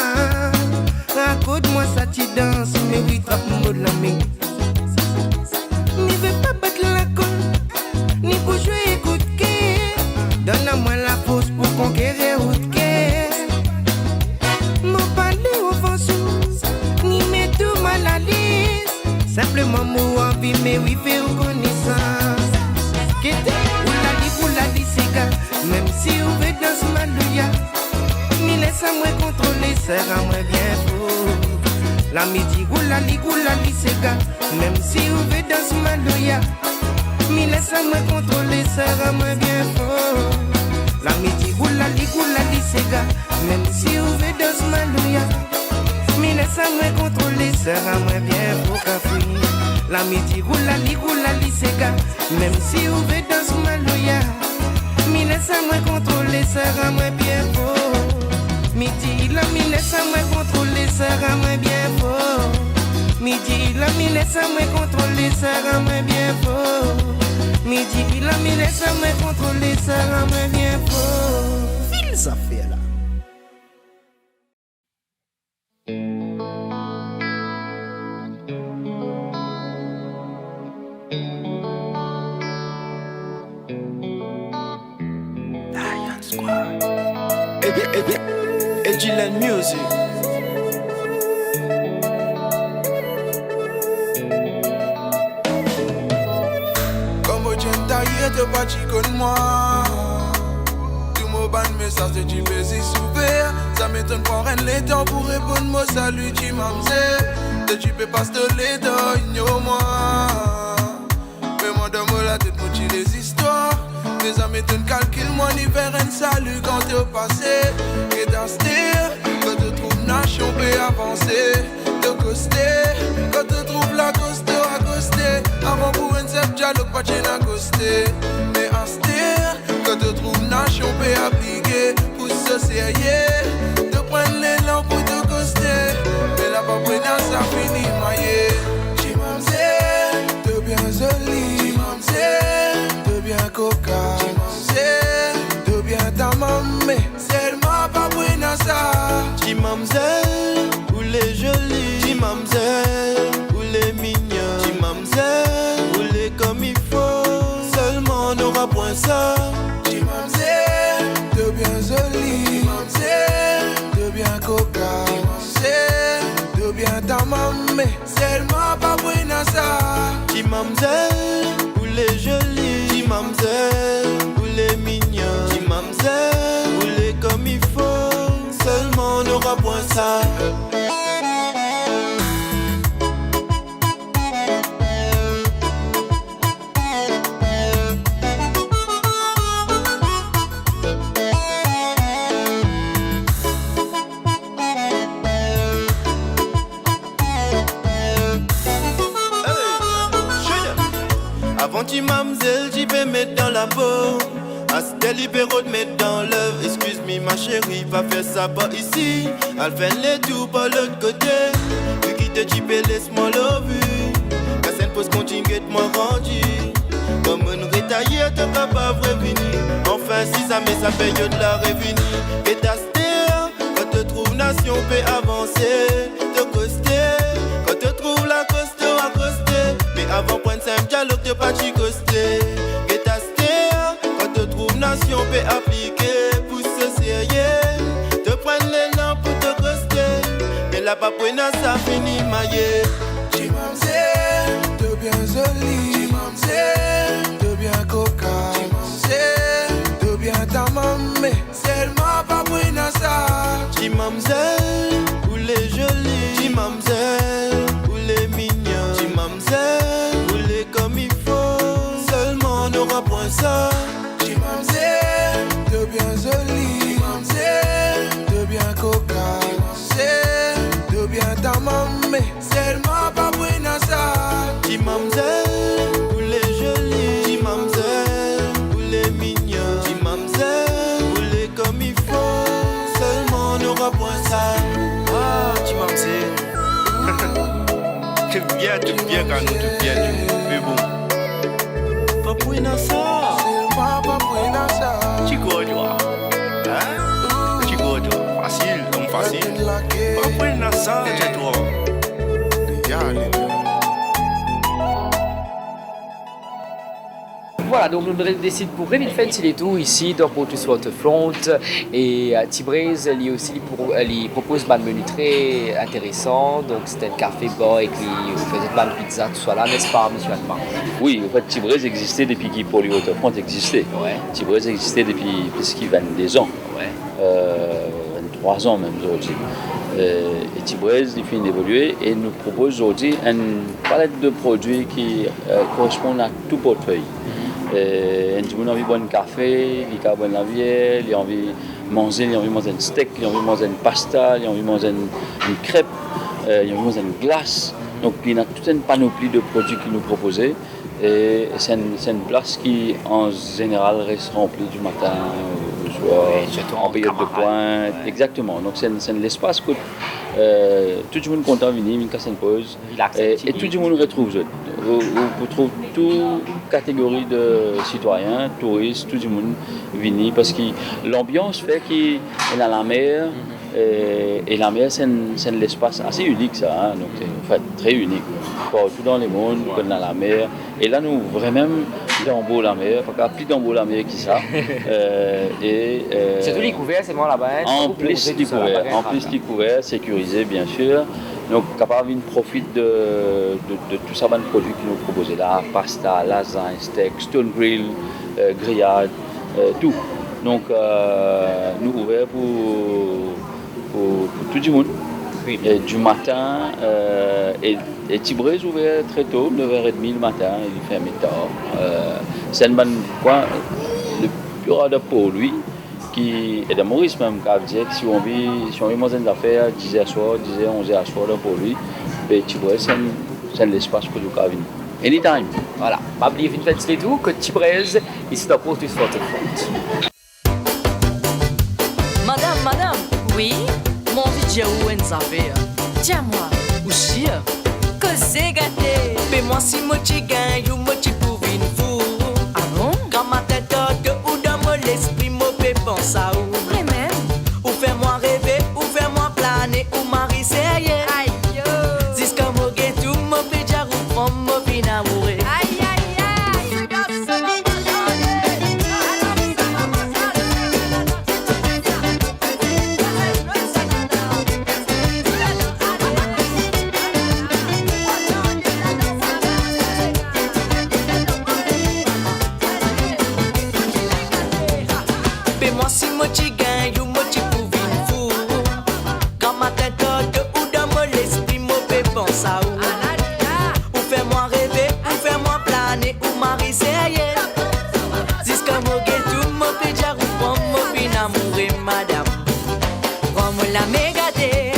Raconte-moi ça, tu danses, mais oui, trappe-moi de la main. N'y veux pas battre la colle, ni pour jouer écoute que. Donne-moi la force pour conquérir autre que. Mon parler offensif, ni met tout mal à l'aise. Simplement, moi envie, mais oui, faire connaissance. Oulali, c'est gars, même si on veut dans ce malouya. Mais laisse-moi contrôler, serre-moi bien faux. La midi, oulali, c'est gars, même si on veut dans ce malouya. Mais laisse-moi contrôler, serre-moi bien faux. La midi, oulali, c'est gars, même si on veut dans ce malouya. Mais laisse-moi contrôler, serre-moi bien faux, café. La midi, oulali, c'est gars, même si on veut dans ce malouya. Mais laisse-moi contrôler, serre-moi bien faux. Midi, la mi laisse-moi contrôler, serre-moi bien faux. Midi, la mi laisse-moi contrôler, serre-moi bien faux. Midi, la mi laisse-moi contrôler, serre-moi bien faux. File ça fait là. Edgyland Music. Comme au Genta, t'es pas chico de moi. Tu m'as ban message de tu fais si souvert. Ça m'étonne pas rien les temps pour répondre moi salut tu m'as de tu peux pas se les temps ignore-moi. Mais moi dans moi la tête moi tu les histoires. Mais ça m'étonne calcul moi ni faire un salut quand t'es au passé. Et dans ce terre, quand tu trouves nation peut avancer. De coster, quand tu trouves la coste à coster. Avant pour un seul dialogue pas t'en à coster. Mais en ce terre, quand tu trouves nation peut appliquer. Pour se sérieux, de prendre l'élan pour te coster. Mais là pas prendre ça fini maillé. Tu m'amzais, de bien joli. Tu m'amzais, de bien coca. De bien ta maman, c'est ma pas buena ça. Ti mamzelle, ou les jolies. Ti mamzelle, ou les mignons. Ti mamzelle, ou les comme il faut. Seulement on aura point ça. Ti mamzelle, de bien jolie. Ti mamzelle, de bien coca. Ti mamzelle, de bien ta maman, c'est ma pas buena ça. Ti mamzelle, ou les jolies. Ti mamzelle, les mignons, ti mamzelle, roulez comme il faut, seulement on aura point ça. Avant tu mamzelle, j'y vais mettre dans la peau. C'était libéraux de mettre dans l'œuvre. Excuse-moi ma chérie, pas faire ça pas ici. Elle fait les tours par l'autre côté. Tu quittes type laisse-moi l'ovu. La scène pose continue de moi rendu. Comme une rétaillée, t'es pas revenir. Enfin si ça met ça paye de la revenu. Et ta stéa, quand te trouve nation peut avancer. Te coster, quand te trouve la coste à coster. Mais avant point simple dialogue te pas t'y coster. Et ta stéa, quand te trouve nation peut appliquer. Pour ce sérieux, te prendre les lampes pour te coster. Mais la papouina ça finit maillé. Tu m'amzais, de bien joli. Tu m'amzais, de bien coca. Tu m'amzais, de bien ta maman. C'est ma papouina ça. Tu m'amzais, ou les jolis. Tu m'amzais, ou les mignons. Tu m'amzais, ou les comme il faut. Seulement on aura point ça. Tu m'amzais, de bien joli. Tu m'amzais, de bien coca. Tu m'amzais, de bien ta maman. C'est ma papouina ça. Tu m'amzais, ou les jolis. Tu m'amzais, ou les mignons. Tu m'amzais, ou les comme il faut. Seulement on aura ça. Oh, tu m'en sais. Tu viens, quand nous, tu viens, mais bon. Pas pour une ça. Pas pour une ça. Tu vois, hein? Tu vois, facile, comme facile. Pas pour une ça, c'est toi. Voilà, donc nous décidons pour Reville Fancy les tout ici dans Portus Waterfront et Tibrez, lui aussi il propose un menu très intéressant, donc c'est un café bar et qui faisait de pizza tout ça là, n'est-ce pas, monsieur Atman? Oui, en fait Tibrez existait depuis que Portus Waterfront existait. Ouais. Tibrez existait depuis plus qu'il 22 ans, ouais. 23 ans même aujourd'hui. Et Tibrez il finit d'évoluer et nous propose aujourd'hui une palette de produits qui correspondent à tout portefeuille. Il a envie de boire un café, il a envie de boire la bière, il a envie de manger, il a envie de manger un steak, il a envie de manger une pasta, il a envie de manger une crêpe, il a envie de manger une glace. Donc il y a toute une panoplie de produits qu'il nous proposait. Et c'est une place qui en général reste remplie du matin au soir, en période de pointe. Ouais. Exactement. Donc c'est l'espace que tout le monde est content de venir, il casse une pause. Et tout le monde retrouve. Vous trouvez toute catégorie de citoyens, touristes, tout le monde vient parce que l'ambiance fait qu'il est à la mer. Et la mer, c'est un espace assez unique, ça. Hein? Donc, en fait, très unique. Partout dans le monde, on a la mer. Et là, nous vraiment dans beau la mer, parce qu'il y a plus dans beau la mer que ça. C'est tout découvert, c'est moi là-bas. En plus découvert, sécurisé, bien sûr. Donc, capable de profiter de tout ça, de produits qui nous proposent là, pasta, lasagne, steak, stone grill, grillade, tout. Donc, nous ouverts pour tout le monde. Oui. Et du matin, et Tibrez ouvert très tôt, 9h30 le matin, il ferme tard. C'est un bon coin, le plus rare pour lui, qui est de Maurice même, qui a dit que si on veut manger des affaires, 10h à soir, 10h, 11h à soir pour lui, et Tibrez, c'est l'espace pour nous venir. Anytime. Voilà, pas oublier une fête et tout, que Tibrez, ici dans Portus Waterfront. Madame, oui? Mon vidéo où est affaire? Tiens-moi, aussi? Que c'est gâté? Fais-moi si moi tu gagnes ou moi tu pour une fou. Ah bon? Quand ma tête de ou dans mon esprit, moi peux penser à où? Vraiment? Ou fais-moi rêver, ou fais-moi planer, ou Marie c'est aïe yo. Jusqu'à moi que tout, moi peux déjà reprendre, moi peux n'amourer. Aïe aïe aïe. Fais-moi si moi tu gagnes ou moi tu pour une fou. Quand ma tête de ou dans mon esprit, moi peux penser à où? Ou fais-moi rêver, ou fais-moi planer, ou Marie c'est ailleurs. Jusqu'à moi que tout, moi peux déjà reprendre, moi peux n'amourer madame. Prends-moi la mégadée,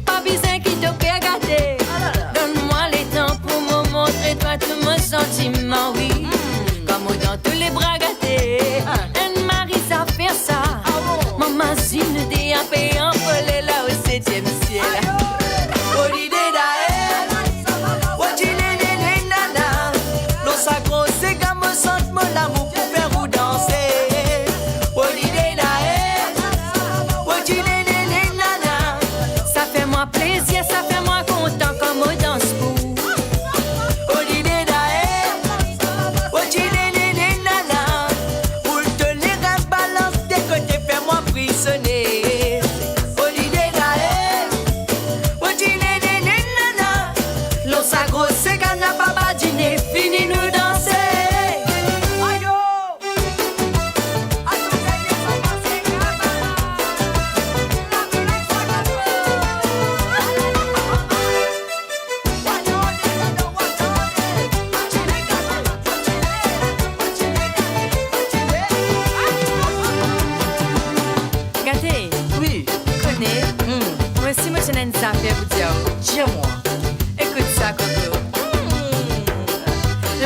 pas besoin qui te fait gâter. Donne-moi les temps pour me montrer toi tout mon sentiment, oui. Comme dans tous les bras gâtés. Ça fait ça, maman zine des appels en folie là au 7e ciel. Oh l'idée d'ailleurs, oh tu n'es nana, l'eau sacro c'est comme un centre mon amour pour faire ou danser. Oh l'idée d'ailleurs, oh tu n'es nana, ça fait moi plaisir, ça fait moi content comme on danse pour. Oh l'idée d'ailleurs, oh tu n'es nana, pour te les balance des côtés, fais-moi frissonner. Oh l'idée d'aller, oh dîner, nana. L'eau sa grosse, c'est qu'on n'a pas dîner, fini nous danser. Aïe Gâté, oui, connais. Moi aussi, moi, j'ai une affaire pour dire. Dis-moi, écoute ça, Coco.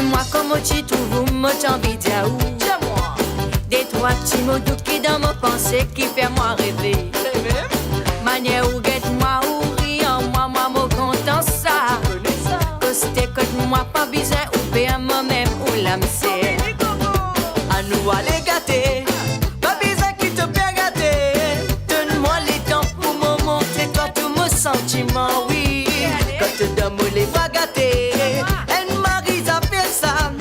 Moi, comme tu trouves, moi, j'ai envie de dire. Dis-moi, des trois petits mots doux qui dans mon pensée qui fait moi rêver. manière où guette moi ou rien, moi mon content ça. Coste côte moi pas besoin ou payer moi-même ou l'âme c'est. À nous aller gâter, pas besoin qui te fait gâter. Donne-moi les temps pour me montrer toi tous mes sentiments, oui. Quand te donne les bras gâtés, elle marie a fait ça.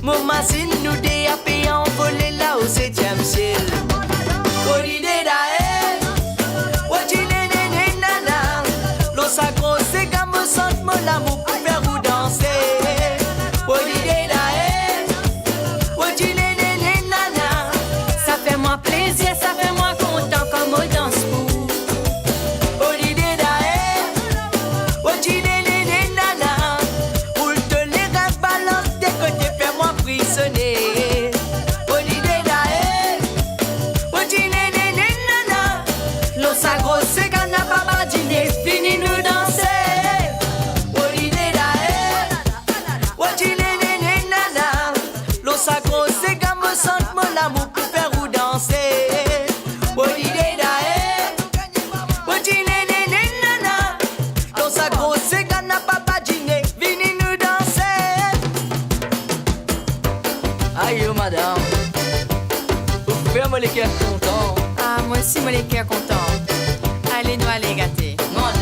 Mon machine nous dé à payer en voler là au 7e ciel. Pour l'idée d'aller, sa grosse gamme sente mon amour pour faire ou danser. Oh l'idée nana, ça fait moi plaisir, ça fait moi content comme on danse pour. Oh l'idée nana, pour te les rêves balance des côtés, fais-moi frissonner. Oh l'idée nana, l'eau sa grosse gamme n'a pas dîner, fini nous. Sa grosse gamme sente mon amour pour faire ou danser. Oh l'idée nana, dans sa grosse gamme n'a pas dîner, venez nous danser. Aïe oh madame, vous pouvez me les cœurs contents. Ah moi aussi me les cœurs contents. Allez nous aller gâter. Moi.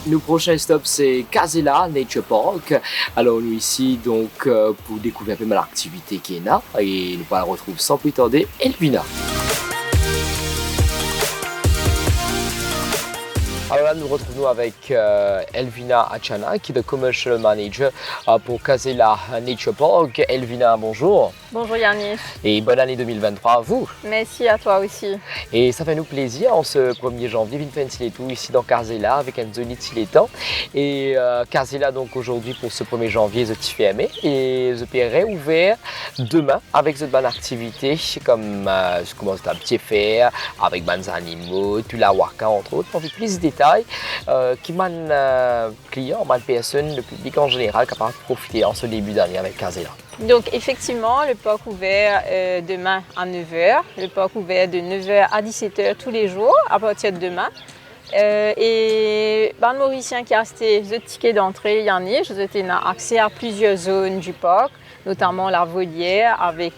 Nos prochains stops, c'est Casella Nature Park. Alors, nous ici, donc, pour découvrir un peu l'activité qui est là. Et nous la retrouver sans plus tarder, Elvina. Alors là, nous retrouvons avec Elvina Achana, qui est le Commercial Manager pour Casella Nature Park. Elvina, bonjour. Bonjour Yannick. Et bonne année 2023 à vous. Merci à toi aussi. Et ça fait nous plaisir en ce 1er janvier, Vincennes tout ici dans Casella avec un zone Tiletan. Et Casella donc aujourd'hui pour ce 1er janvier, je t'y fermé et je paierai ouvert demain avec cette bonne activité comme je commence à petit faire avec des animaux, tout la waka entre autres. On fait plus de détails qui m'ont clients, m'ont personnes, le public en général capable de profiter en ce début d'année avec Casella. Donc effectivement, le parc ouvert demain à 9h, le parc ouvert de 9h à 17h tous les jours à partir de demain. Et les Mauriciens qui ont acheté le ticket d'entrée, Yannick, je ai accès à plusieurs zones du parc, notamment la volière avec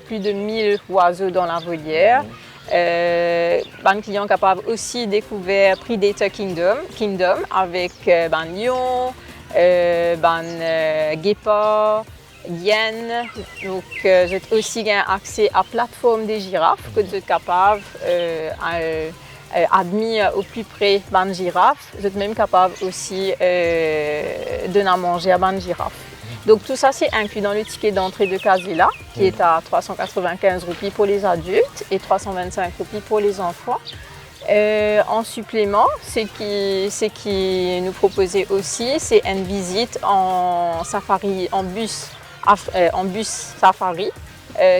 plus de 1000 oiseaux dans la volière. Les clients capables aussi découvrir Predator Kingdom avec lion, guépard, hyène. Donc, j'ai aussi accès à la plateforme des girafes que vous êtes capable d'admirer au plus près des girafes. Vous êtes même capable aussi de donner à manger à des girafes. Donc tout ça c'est inclus dans le ticket d'entrée de Casella qui est à 395 roupies pour les adultes et 325 roupies pour les enfants. En supplément, ce qui nous proposait aussi, c'est une visite en safari, en bus safari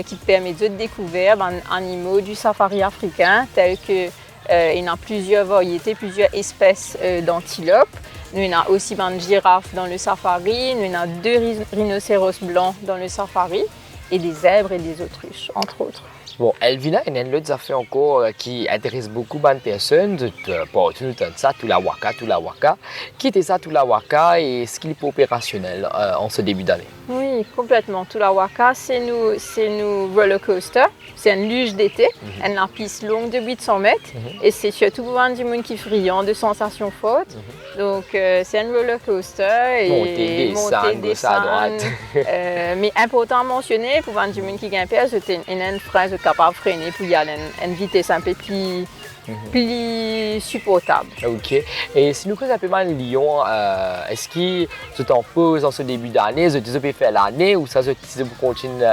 qui permet de découvrir des animaux du safari africain tels que il y a plusieurs variétés, plusieurs espèces d'antilopes. Nous avons aussi des girafes dans le safari, nous avons 2 rhinocéros blancs dans le safari et des zèbres et des autruches, entre autres. Bon, Elvina, il y a une autre affaire encore qui intéresse beaucoup de personnes, pour tout ça, tout la waka. Qui était ça, tout la waka et ce qu'il est opérationnel en ce début d'année? Oui, complètement. Tout la waka, c'est nous roller coaster. C'est une luge d'été, une piste longue de 800 mètres. Et c'est surtout pour du monde qui est friand de sensations fortes. Donc, c'est un roller coaster. Et monter, descendre. Mais important à mentionner, pour du monde qui gagne c'était une frein capable de freiner pour y aller à une vitesse un peu plus supportable. Ok. Et si nous faisons un peu mal Lyon, est-ce que c'est en pause en ce début d'année, vous peut faire l'année ou ça vous continuez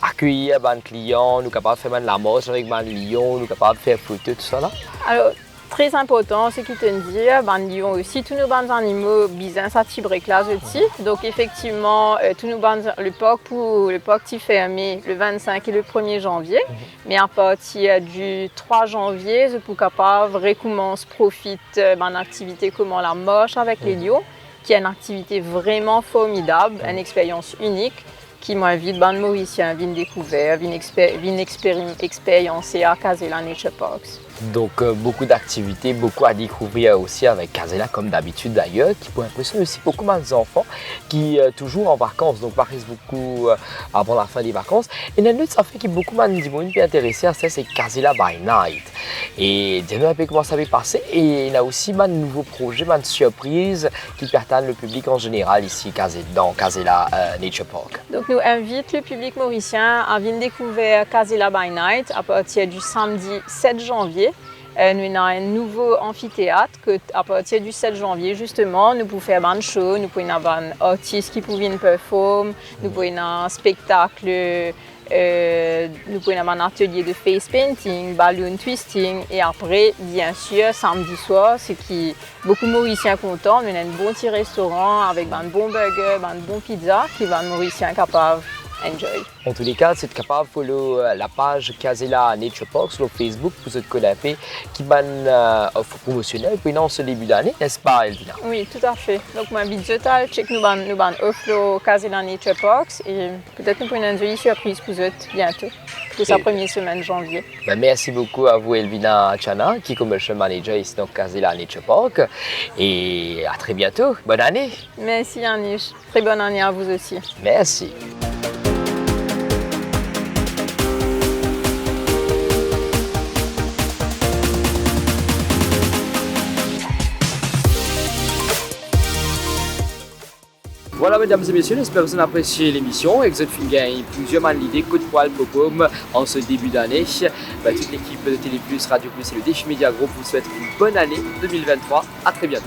accueillir les clients, nous capables de faire la marche avec les Lyon, nous capables de faire photo, tout ça là? Alors, très important, ce qui te dit, Lyon aussi, tous nos animaux bizarres, ça tire là aussi. Donc effectivement, tous nos le parc est fermé le 25 et le 1er janvier. Mais à partir du 3 janvier, je suis capable de recommencer, profite d'une activité comme la marche avec les lions, qui est une activité vraiment formidable, une expérience unique qui m'invite les Mauriciens à venir découvrir, venir expériencer à Casella Nature Parks. Donc beaucoup d'activités, beaucoup à découvrir aussi avec Casella comme d'habitude d'ailleurs, qui peut impressionner aussi beaucoup d'enfants qui toujours en vacances, donc paraissent beaucoup avant la fin des vacances. Et une autre affaire qui beaucoup de monde peut intéresser à ça, c'est Casella by Night. Et dis-nous un peu comment ça va passer. Et il y a aussi de nouveaux projets, de surprises qui permettent le public en général ici dans Casella Nature Park. Donc nous invitons le public mauricien à venir découvrir Casella by Night à partir du samedi 7 janvier. Nous avons un nouveau amphithéâtre que, à partir du 7 janvier, justement, nous pouvons faire un show, nous pouvons avoir un artiste qui peut performer, nous pouvons avoir un spectacle, nous pouvons avoir un atelier de face painting, balloon twisting et après, bien sûr, samedi soir, ce qui beaucoup de Mauriciens contents, nous avons un bon petit restaurant avec un bon burger, une bonne pizza qui va les Mauriciens capables enjoy. En tous les cas, c'est capable de follow la page Casella Nature Park sur Facebook pour se connaître qui m'a offre promotionnelle pendant ce début d'année, n'est-ce pas Elvina? Oui, tout à fait. Donc ma vie total, check nous offre Casella Nature Parks et peut-être nous pouvons une jolie surprise pour vous bientôt pour sa première semaine de janvier. Ben, merci beaucoup à vous Elvina Achana qui est commercial manager ici dans Casella Nature Park et à très bientôt. Bonne année. Merci Yannick. Très bonne année à vous aussi. Merci. Voilà, mesdames et messieurs, j'espère que vous avez apprécié l'émission et que vous avez gagné plusieurs man l'idée coup de poil popom en ce début d'année. Toute l'équipe de Télé Plus, Radio Plus et le Défi Média Group vous souhaite une bonne année 2023. À très bientôt.